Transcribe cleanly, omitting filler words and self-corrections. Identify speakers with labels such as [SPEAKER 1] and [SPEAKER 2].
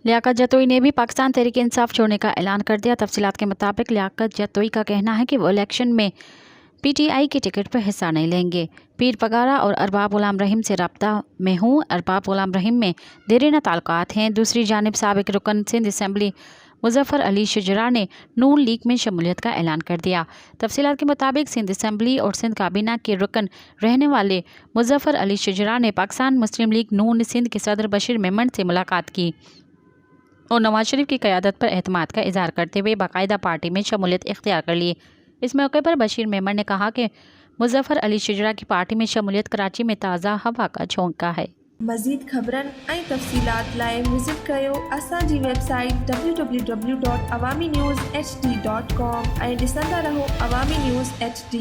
[SPEAKER 1] लियाकत जतोई ने भी पाकिस्तान तहरीक इंसाफ छोड़ने का ऐलान कर दिया। तफसीलात के मुताबिक लियाकत जतोई का कहना है कि वो इलेक्शन में PTI के टिकट पर हिस्सा नहीं लेंगे। पीर पगारा और अरबाब गुलाम रहीम से रब्ता में हूँ। अरबाब गुलाम रहीम में देरीना ताल्लुकात हैं। दूसरी जानिब साबिक रुकन सिंध असम्बली मुजफ्फर अली शुजरा ने नून लीग में शमूलियत का ऐलान कर दिया। तफसीलात के मुताबिक सिंध असम्बली और सिंध काबीना के रुकन रहने वाले मुजफ्फर अली शुजरा ने पाकिस्तान मुस्लिम लीग नून सिंध के सदर बशीर मेमन से मुलाकात की और नवाज शरीफ की क़यादत पर एतमाद का इजहार करते हुए बाकायदा पार्टी में शमूलियत इख्तियार कर ली। इस मौके पर बशीर मेमन ने कहा कि मुजफ्फर अली शुजरा की पार्टी में शमूलियत कराची में ताज़ा हवा का झोंका है।
[SPEAKER 2] मज़ीद ख़बरन ऐं तफ़सीलात लाइ विज़िट कयो असांजी वेबसाइट www.awamiNewsHD.com ऐं ॾिसंदा रहो अवामी न्यूज़ HD।